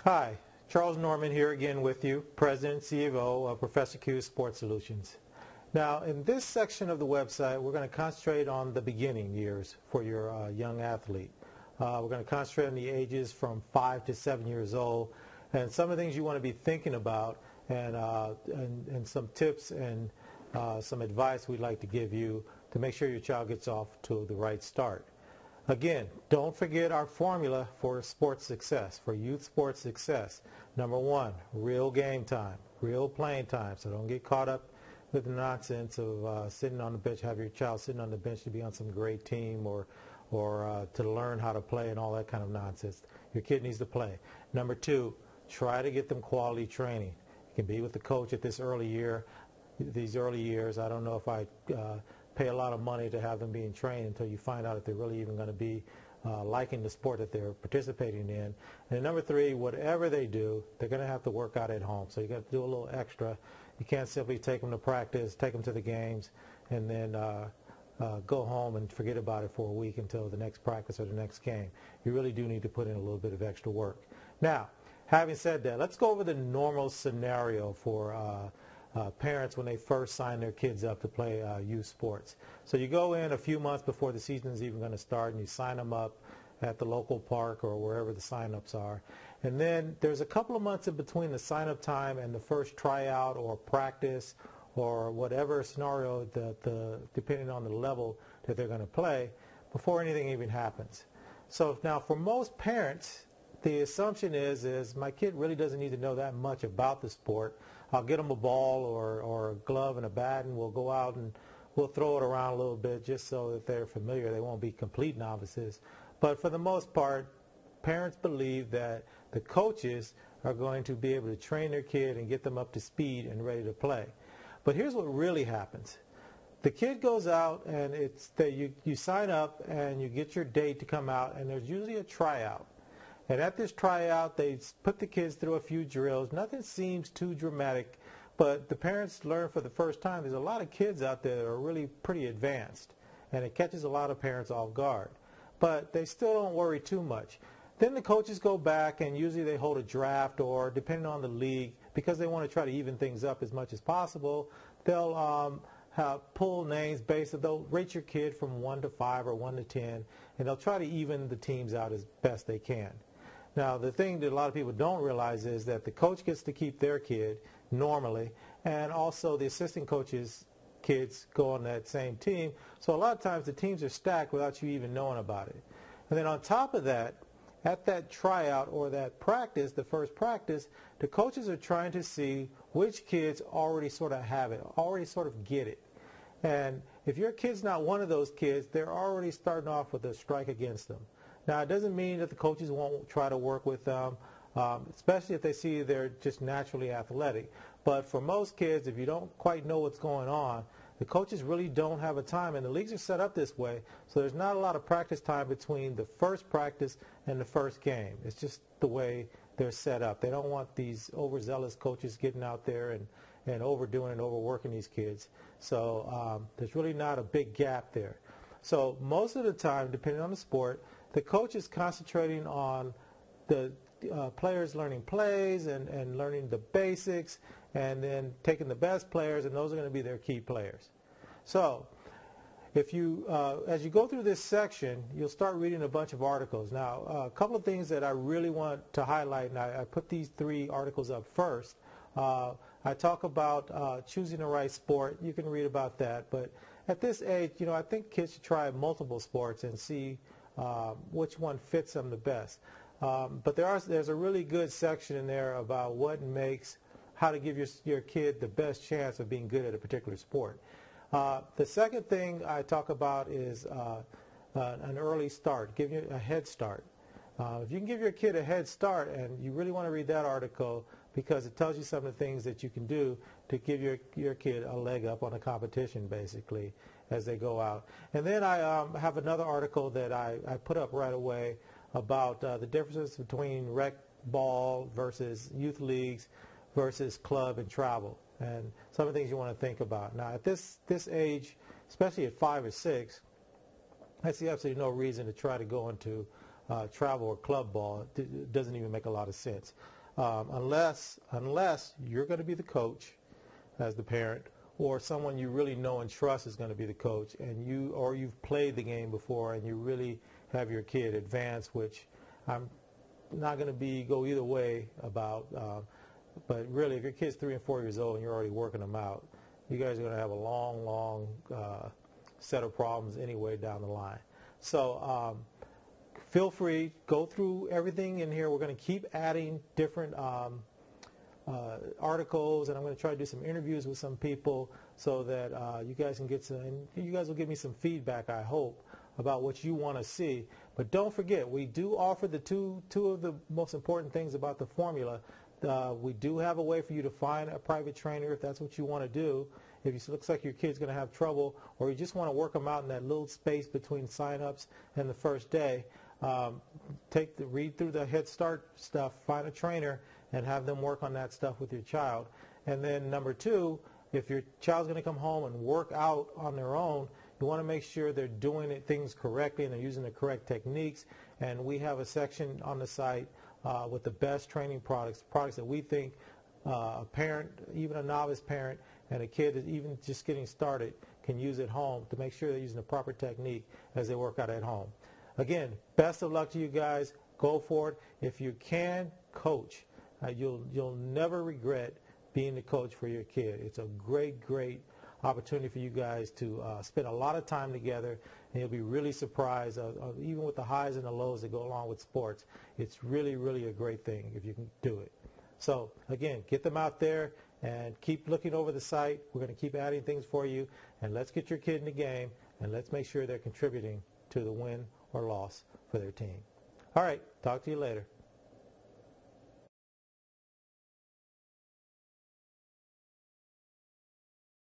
Hi, Charles Norman here again with you, President and CEO of Professor Q Sports Solutions. Now, in this section of the website, we're going to concentrate on the beginning years for your young athlete. We're going to concentrate on the ages from 5 to 7 years old and some of the things you want to be thinking about and some tips and some advice we'd like to give you to make sure your child gets off to the right start. Again, don't forget our formula for sports success, for youth sports success. Number one, real game time, real playing time. So don't get caught up with the nonsense of sitting on the bench, have your child sitting on the bench to be on some great team or to learn how to play and all that kind of nonsense. Your kid needs to play. Number two, try to get them quality training. You can be with the coach at these early years. I don't know if I pay a lot of money to have them being trained until you find out if they're really even going to be liking the sport that they're participating in. And number three, whatever they do, they're going to have to work out at home. So you got to do a little extra. You can't simply take them to practice, take them to the games, and then go home and forget about it for a week until the next practice or the next game. You really do need to put in a little bit of extra work. Now, having said that, let's go over the normal scenario for parents when they first sign their kids up to play youth sports. So you go in a few months before the season is even going to start and you sign them up at the local park or wherever the sign-ups are. And then there's a couple of months in between the sign-up time and the first tryout or practice or whatever scenario, depending on the level that they're going to play, before anything even happens. So now for most parents, the assumption is my kid really doesn't need to know that much about the sport. I'll get them a ball or a glove and a bat, and we'll go out and we'll throw it around a little bit just so that they're familiar. They won't be complete novices. But for the most part, parents believe that the coaches are going to be able to train their kid and get them up to speed and ready to play. But here's what really happens. The kid goes out and it's that you sign up and you get your date to come out, and there's usually a tryout. And at this tryout, they put the kids through a few drills. Nothing seems too dramatic, but the parents learn for the first time there's a lot of kids out there that are really pretty advanced, and it catches a lot of parents off guard. But they still don't worry too much. Then the coaches go back, and usually they hold a draft, or depending on the league, because they want to try to even things up as much as possible, they'll pull names they'll rate your kid from 1 to 5 or 1 to 10, and they'll try to even the teams out as best they can. Now, the thing that a lot of people don't realize is that the coach gets to keep their kid normally, and also the assistant coach's kids go on that same team. So a lot of times the teams are stacked without you even knowing about it. And then on top of that, at that tryout or that practice, the first practice, the coaches are trying to see which kids already sort of have it, already sort of get it. And if your kid's not one of those kids, they're already starting off with a strike against them. Now, it doesn't mean that the coaches won't try to work with them, especially if they see they're just naturally athletic. But for most kids, if you don't quite know what's going on, the coaches really don't have a time, and the leagues are set up this way, so there's not a lot of practice time between the first practice and the first game. It's just the way they're set up. They don't want these overzealous coaches getting out there and overdoing and overworking these kids. So there's really not a big gap there. So most of the time, depending on the sport, the coach is concentrating on the players learning plays and learning the basics, and then taking the best players, and those are going to be their key players. So if you, as you go through this section, you'll start reading a bunch of articles. Now, a couple of things that I really want to highlight, and I put these 3 articles up first. I talk about choosing the right sport. You can read about that. But at this age, I think kids should try multiple sports and see which one fits them the best. But there's a really good section in there about how to give your kid the best chance of being good at a particular sport. The second thing I talk about is an early start, give you a head start. If you can give your kid a head start, and you really want to read that article because it tells you some of the things that you can do to give your kid a leg up on a competition, basically, as they go out. And then I have another article that I put up right away about the differences between rec ball versus youth leagues versus club and travel, and some of the things you want to think about. Now, at this age, especially at 5 or 6, I see absolutely no reason to try to go into travel or club ball. It doesn't even make a lot of sense. Unless you're going to be the coach as the parent, or someone you really know and trust is going to be the coach, and you've played the game before and you really have your kid advance, which I'm not going to go either way about. But really, if your kid's 3 and 4 years old and you're already working them out, you guys are going to have a long set of problems anyway down the line. So feel free, go through everything in here. We're going to keep adding different articles, and I'm going to try to do some interviews with some people so that you guys can get some, and you guys will give me some feedback, I hope, about what you want to see. But don't forget, we do offer the two of the most important things about the formula. We do have a way for you to find a private trainer if that's what you want to do. If it looks like your kid's going to have trouble, or you just want to work them out in that little space between sign-ups and the first day, read through the Head Start stuff, find a trainer, and have them work on that stuff with your child. And then number 2, if your child's going to come home and work out on their own, you want to make sure they're doing things correctly and they're using the correct techniques. And we have a section on the site with the best training products that we think a parent, even a novice parent, and a kid that's even just getting started can use at home to make sure they're using the proper technique as they work out at home. Again, best of luck to you guys. Go for it. If you can, coach. You'll never regret being the coach for your kid. It's a great opportunity for you guys to spend a lot of time together, and you'll be really surprised, even with the highs and the lows that go along with sports. It's really a great thing if you can do it. So again, get them out there and keep looking over the site. We're going to keep adding things for you, and let's get your kid in the game, and let's make sure they're contributing to the win or loss for their team. All right, talk to you later.